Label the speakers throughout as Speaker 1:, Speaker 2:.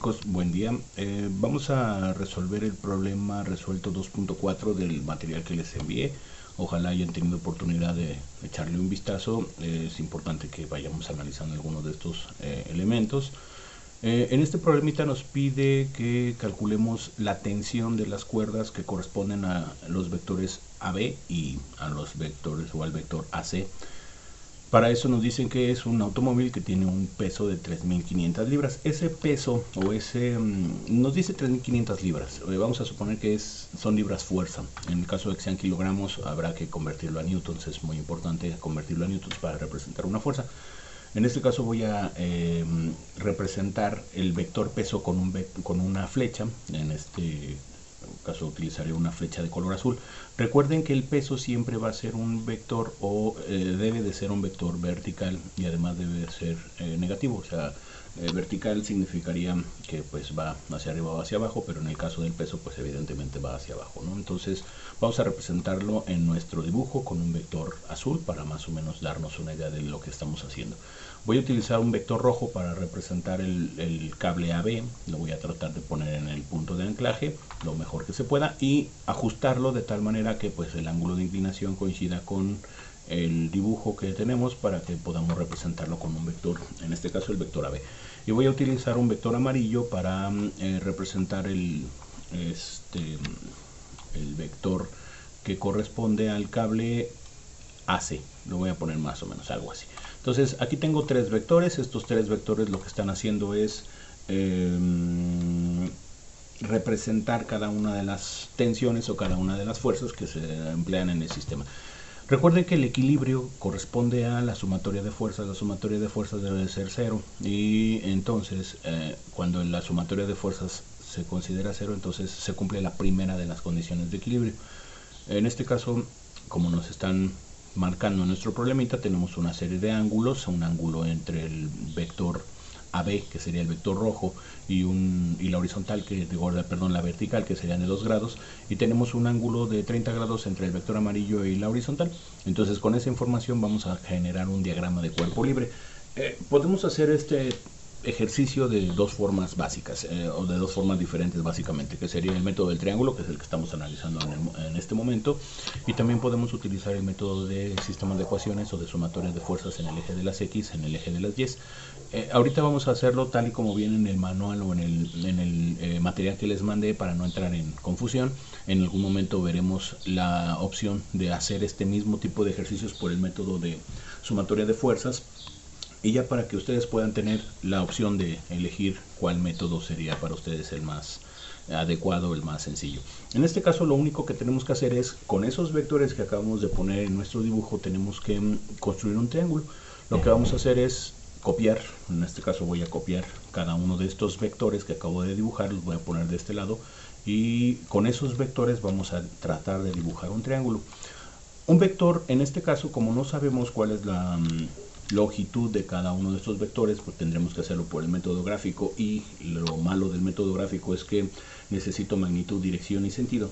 Speaker 1: chicos, buen día. Vamos a resolver el problema resuelto 2.4 del material que les envié. Ojalá hayan tenido oportunidad de echarle un vistazo. Es importante que vayamos analizando algunos de estos elementos. En este problemita nos pide que calculemos la tensión de las cuerdas que corresponden a los vectores AB y a los vectores o al vector AC. Para eso nos dicen que es un automóvil que tiene un peso de 3.500 libras. Ese peso o nos dice 3.500 libras. Vamos a suponer que son libras fuerza. En el caso de que sean kilogramos habrá que convertirlo a newtons. Es muy importante convertirlo a newtons para representar una fuerza. En este caso voy a representar el vector peso con una flecha. En este caso utilizaré una flecha de color azul. Recuerden que el peso siempre va a ser un vector o debe de ser un vector vertical y además debe de ser negativo. O sea, vertical significaría que pues va hacia arriba o hacia abajo, pero en el caso del peso pues evidentemente va hacia abajo, ¿no? Entonces vamos a representarlo en nuestro dibujo con un vector azul para más o menos darnos una idea de lo que estamos haciendo. Voy a utilizar un vector rojo para representar el cable AB. Lo voy a tratar de poner en el punto de anclaje lo mejor que se pueda y ajustarlo de tal manera que pues el ángulo de inclinación coincida con el dibujo que tenemos para que podamos representarlo con un vector, en este caso el vector AB. Y voy a utilizar un vector amarillo para representar el vector que corresponde al cable AC. Lo voy a poner más o menos algo así. Entonces aquí tengo tres vectores. Estos tres vectores lo que están haciendo es representar cada una de las tensiones o cada una de las fuerzas que se emplean en el sistema. Recuerden que el equilibrio corresponde a la sumatoria de fuerzas. La sumatoria de fuerzas debe de ser 0 y entonces cuando la sumatoria de fuerzas se considera 0, entonces se cumple la primera de las condiciones de equilibrio. En este caso, como nos están marcando en nuestro problemita, tenemos una serie de ángulos, un ángulo entre el vector AB, que sería el vector rojo, y la horizontal, la vertical, que serían de 2 grados, y tenemos un ángulo de 30 grados entre el vector amarillo y la horizontal. Entonces con esa información vamos a generar un diagrama de cuerpo libre. Podemos hacer este ejercicio de dos formas básicas o de dos formas diferentes básicamente, que sería el método del triángulo, que es el que estamos analizando en este momento, y también podemos utilizar el método de sistemas de ecuaciones o de sumatorias de fuerzas en el eje de las X, en el eje de las Y. Ahorita vamos a hacerlo tal y como viene en el manual o en el material que les mandé para no entrar en confusión. En algún momento veremos la opción de hacer este mismo tipo de ejercicios por el método de sumatoria de fuerzas, y ya para que ustedes puedan tener la opción de elegir cuál método sería para ustedes el más adecuado, el más sencillo. En este caso lo único que tenemos que hacer es, con esos vectores que acabamos de poner en nuestro dibujo, tenemos que construir un triángulo. Lo que vamos a hacer es copiar, en este caso voy a copiar cada uno de estos vectores que acabo de dibujar, los voy a poner de este lado, y con esos vectores vamos a tratar de dibujar un triángulo. Un vector, en este caso, como no sabemos cuál es la longitud de cada uno de estos vectores, pues tendremos que hacerlo por el método gráfico, y lo malo del método gráfico es que necesito magnitud, dirección y sentido.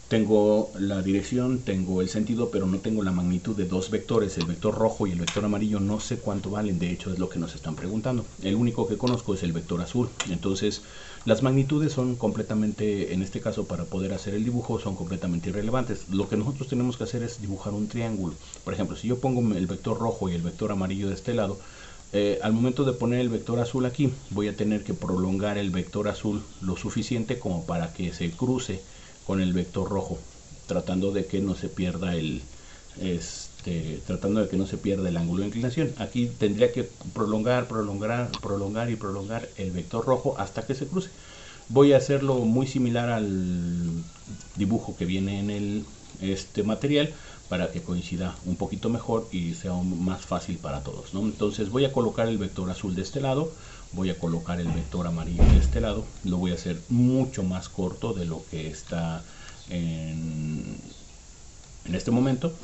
Speaker 1: Tengo la dirección, tengo el sentido, pero no tengo la magnitud de dos vectores, el vector rojo y el vector amarillo. No sé cuánto valen, de hecho es lo que nos están preguntando. El único que conozco es el vector azul. Entonces las magnitudes son completamente, en este caso para poder hacer el dibujo, son completamente irrelevantes. Lo que nosotros tenemos que hacer es dibujar un triángulo. Por ejemplo, si yo pongo el vector rojo y el vector amarillo de este lado, al momento de poner el vector azul aquí, voy a tener que prolongar el vector azul lo suficiente como para que se cruce con el vector rojo, tratando de que no se pierda el ángulo de inclinación. Aquí tendría que prolongar el vector rojo hasta que se cruce. Voy a hacerlo muy similar al dibujo que viene en este material para que coincida un poquito mejor y sea más fácil para todos, ¿no? Entonces voy a colocar el vector azul de este lado, voy a colocar el vector amarillo de este lado. Lo voy a hacer mucho más corto de lo que está en este momento,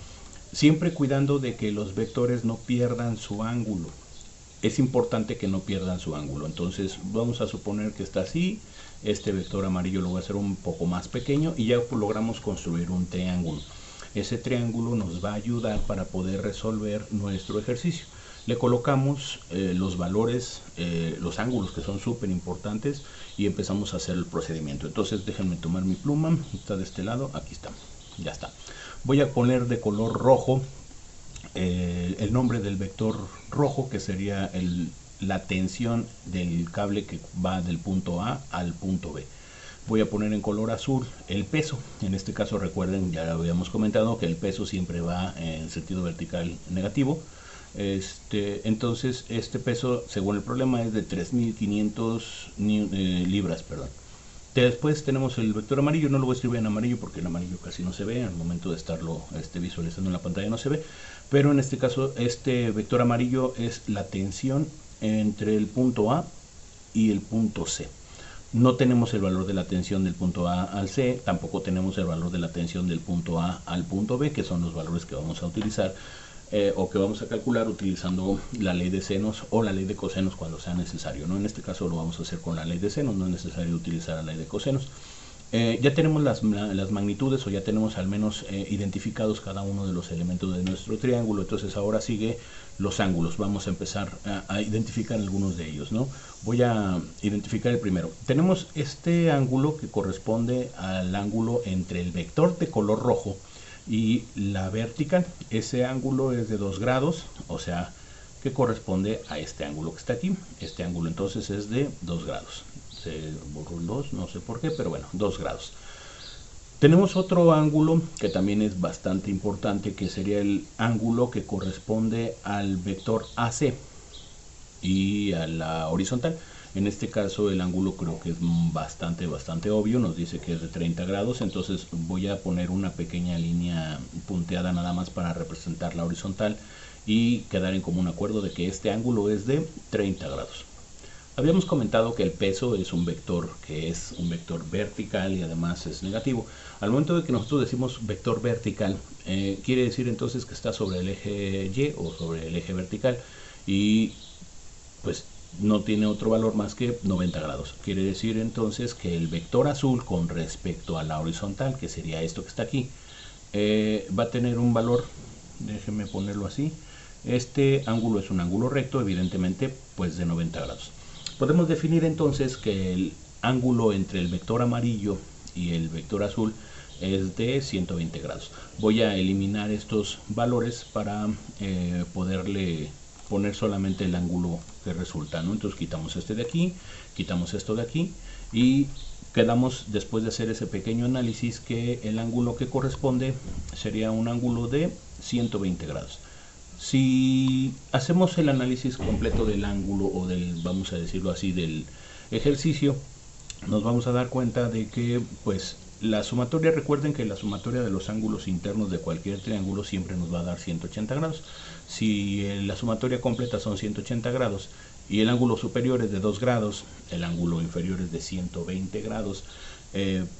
Speaker 1: siempre cuidando de que los vectores no pierdan su ángulo. Es importante que no pierdan su ángulo. Entonces vamos a suponer que está así. Este vector amarillo lo voy a hacer un poco más pequeño y ya logramos construir un triángulo. Ese triángulo nos va a ayudar para poder resolver nuestro ejercicio. le colocamos los valores, los ángulos que son súper importantes y empezamos a hacer el procedimiento. Entonces déjenme tomar mi pluma, está de este lado, aquí está, ya está. Voy a poner de color rojo el nombre del vector rojo, que sería la tensión del cable que va del punto A al punto B. Voy a poner en color azul el peso. En este caso, recuerden, ya habíamos comentado que el peso siempre va en sentido vertical negativo. Entonces este peso, según el problema, es de 3500 libras, perdón. Después tenemos el vector amarillo. No lo voy a escribir en amarillo porque el amarillo casi no se ve al momento de estarlo visualizando en la pantalla, no se ve, pero en este caso este vector amarillo es la tensión entre el punto A y el punto C. No tenemos el valor de la tensión del punto A al C, tampoco tenemos el valor de la tensión del punto A al punto B, que son los valores que vamos a utilizar o que vamos a calcular utilizando la ley de senos o la ley de cosenos cuando sea necesario, ¿no? En este caso lo vamos a hacer con la ley de senos, no es necesario utilizar la ley de cosenos. Ya tenemos las magnitudes, o ya tenemos al menos identificados cada uno de los elementos de nuestro triángulo. Entonces ahora sigue los ángulos. Vamos a empezar a identificar algunos de ellos, ¿no? Voy a identificar el primero. Tenemos este ángulo que corresponde al ángulo entre el vector de color rojo y la vertical. Ese ángulo es de 2 grados, o sea que corresponde a este ángulo que está aquí. Este ángulo entonces es de 2 grados. Se borró el 2, no sé por qué, pero bueno, 2 grados. Tenemos otro ángulo que también es bastante importante, que sería el ángulo que corresponde al vector AC y a la horizontal. En este caso el ángulo creo que es bastante obvio, nos dice que es de 30 grados, entonces voy a poner una pequeña línea punteada nada más para representar la horizontal y quedar en común acuerdo de que este ángulo es de 30 grados. Habíamos comentado que el peso es un vector que es un vector vertical y además es negativo. Al momento de que nosotros decimos vector vertical, quiere decir entonces que está sobre el eje Y o sobre el eje vertical, y pues no tiene otro valor más que 90 grados. Quiere decir entonces que el vector azul con respecto a la horizontal, que sería esto que está aquí, va a tener un valor, déjenme ponerlo así, este ángulo es un ángulo recto, evidentemente pues de 90 grados. Podemos definir entonces que el ángulo entre el vector amarillo y el vector azul es de 120 grados. Voy a eliminar estos valores para poderle poner solamente el ángulo que resulta, ¿no? Entonces quitamos este de aquí, quitamos esto de aquí y quedamos, después de hacer ese pequeño análisis, que el ángulo que corresponde sería un ángulo de 120 grados. Si hacemos el análisis completo del ángulo o del, vamos a decirlo así, del ejercicio, nos vamos a dar cuenta de que pues la sumatoria, recuerden que la sumatoria de los ángulos internos de cualquier triángulo siempre nos va a dar 180 grados. Si la sumatoria completa son 180 grados y el ángulo superior es de 2 grados, el ángulo inferior es de 120 grados,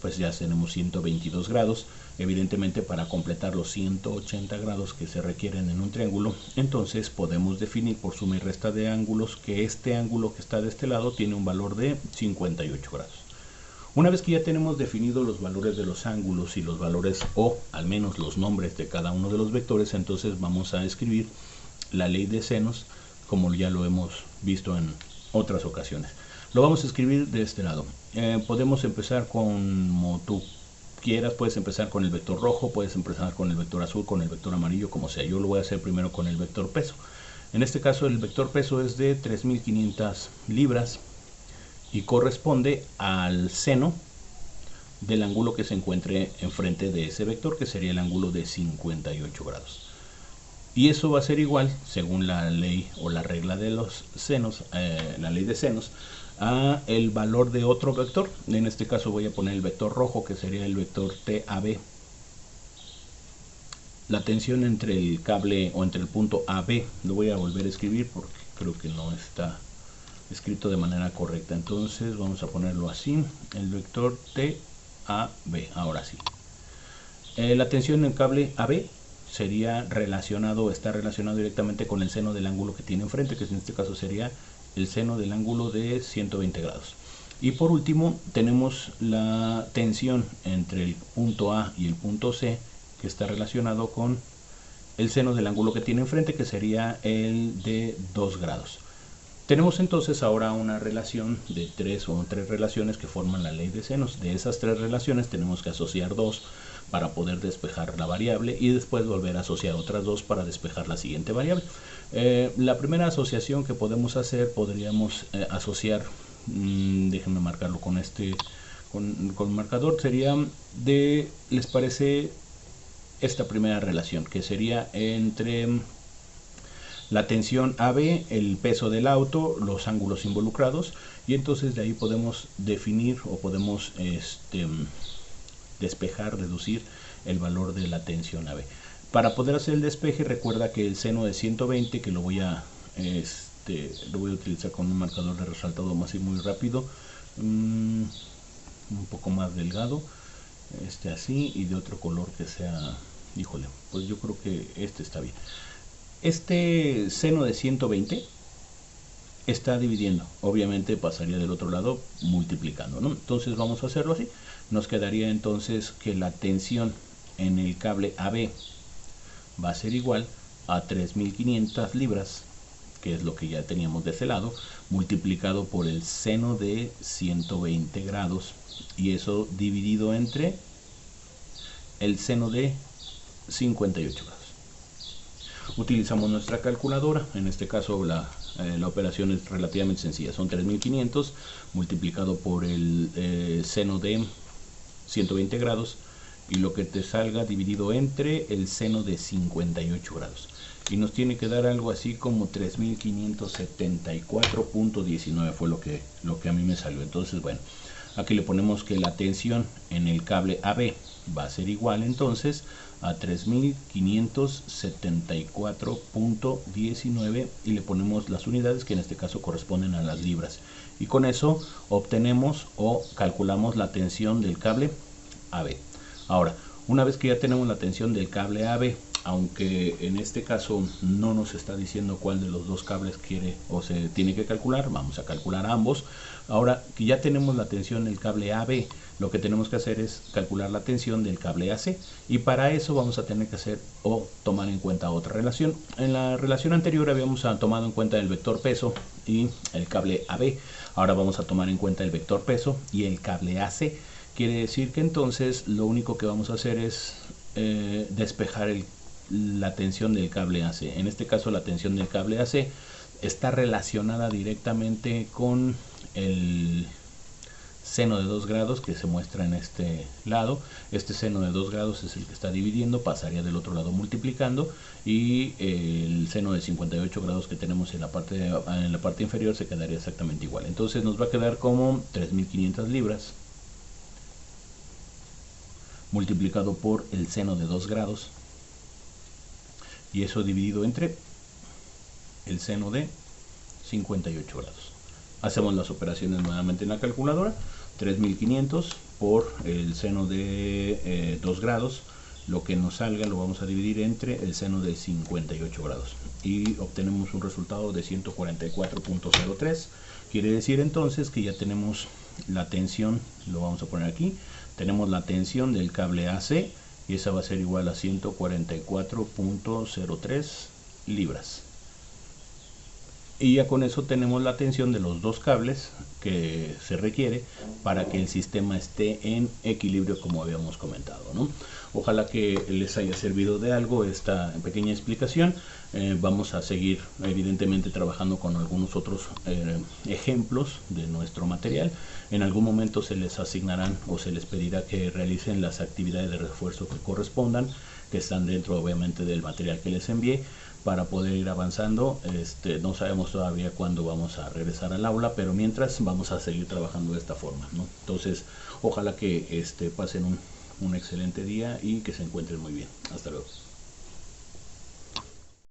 Speaker 1: pues ya tenemos 122 grados. Evidentemente, para completar los 180 grados que se requieren en un triángulo, entonces podemos definir por suma y resta de ángulos que este ángulo que está de este lado tiene un valor de 58 grados. Una vez que ya tenemos definidos los valores de los ángulos y los valores, o al menos los nombres de cada uno de los vectores, entonces vamos a escribir la ley de senos, como ya lo hemos visto en otras ocasiones. Lo vamos a escribir de este lado. Podemos empezar como tú quieras, puedes empezar con el vector rojo, puedes empezar con el vector azul, con el vector amarillo, como sea. Yo lo voy a hacer primero con el vector peso. En este caso el vector peso es de 3500 libras y corresponde al seno del ángulo que se encuentre enfrente de ese vector, que sería el ángulo de 58 grados. Y eso va a ser igual, según la ley o la regla de los senos, la ley de senos, a el valor de otro vector. En este caso voy a poner el vector rojo, que sería el vector TAB. La tensión entre el cable o entre el punto AB, lo voy a volver a escribir porque creo que no está escrito de manera correcta. Entonces vamos a ponerlo así, el vector TAB, ahora sí. La tensión en el cable AB sería está relacionado directamente con el seno del ángulo que tiene enfrente, que en este caso sería el seno del ángulo de 120 grados. Y por último tenemos la tensión entre el punto A y el punto C, que está relacionado con el seno del ángulo que tiene enfrente, que sería el de 2 grados. Tenemos entonces ahora una relación de tres relaciones que forman la ley de senos. De esas 3 relaciones tenemos que asociar 2 para poder despejar la variable y después volver a asociar otras 2 para despejar la siguiente variable. La primera asociación que podemos hacer, podríamos asociar, déjenme marcarlo con con marcador, sería de, ¿les parece esta primera relación? Que sería entre la tensión AB, el peso del auto, los ángulos involucrados, y entonces de ahí podemos definir o podemos despejar, deducir el valor de la tensión AB. Para poder hacer el despeje, recuerda que el seno de 120, que lo voy a utilizar con un marcador de resaltado más y muy rápido, un poco más delgado, así, y de otro color que sea, híjole, pues yo creo que este está bien. Este seno de 120 está dividiendo, obviamente pasaría del otro lado multiplicando, ¿no? Entonces vamos a hacerlo así. Nos quedaría entonces que la tensión en el cable AB va a ser igual a 3.500 libras, que es lo que ya teníamos de ese lado, multiplicado por el seno de 120 grados, y eso dividido entre el seno de 58 grados. Utilizamos nuestra calculadora, en este caso la operación es relativamente sencilla, son 3.500 multiplicado por el seno de 120 grados, y lo que te salga dividido entre el seno de 58 grados, y nos tiene que dar algo así como 3.574.19 fue lo que a mí me salió. Entonces bueno, aquí le ponemos que la tensión en el cable AB va a ser igual entonces a 3.574.19, y le ponemos las unidades, que en este caso corresponden a las libras, y con eso obtenemos o calculamos la tensión del cable AB. Ahora, una vez que ya tenemos la tensión del cable AB, aunque en este caso no nos está diciendo cuál de los dos cables quiere o se tiene que calcular, vamos a calcular ambos. Ahora que ya tenemos la tensión del cable AB, lo que tenemos que hacer es calcular la tensión del cable AC, y para eso vamos a tener que hacer o tomar en cuenta otra relación. En la relación anterior habíamos tomado en cuenta el vector peso y el cable AB. Ahora vamos a tomar en cuenta el vector peso y el cable AC. Quiere decir que entonces lo único que vamos a hacer es despejar la tensión del cable AC. En este caso la tensión del cable AC está relacionada directamente con el seno de 2 grados que se muestra en este lado. Este seno de 2 grados es el que está dividiendo, pasaría del otro lado multiplicando, y el seno de 58 grados que tenemos en la parte inferior se quedaría exactamente igual. Entonces nos va a quedar como 3.500 libras multiplicado por el seno de 2 grados, y eso dividido entre el seno de 58 grados. Hacemos las operaciones nuevamente en la calculadora. 3.500 por el seno de 2 grados, lo que nos salga lo vamos a dividir entre el seno de 58 grados, y obtenemos un resultado de 144.03. Quiere decir entonces que ya tenemos la tensión, lo vamos a poner aquí, tenemos la tensión del cable AC, y esa va a ser igual a 144.03 libras. Y ya con eso tenemos la tensión de los dos cables que se requiere para que el sistema esté en equilibrio, como habíamos comentado, ¿no? Ojalá que les haya servido de algo esta pequeña explicación. Vamos a seguir evidentemente trabajando con algunos otros ejemplos de nuestro material. En algún momento se les asignarán o se les pedirá que realicen las actividades de refuerzo que correspondan, que están dentro obviamente del material que les envié, para poder ir avanzando. No sabemos todavía cuándo vamos a regresar al aula, pero mientras vamos a seguir trabajando de esta forma, ¿no? Entonces ojalá que pasen un excelente día y que se encuentren muy bien. Hasta luego.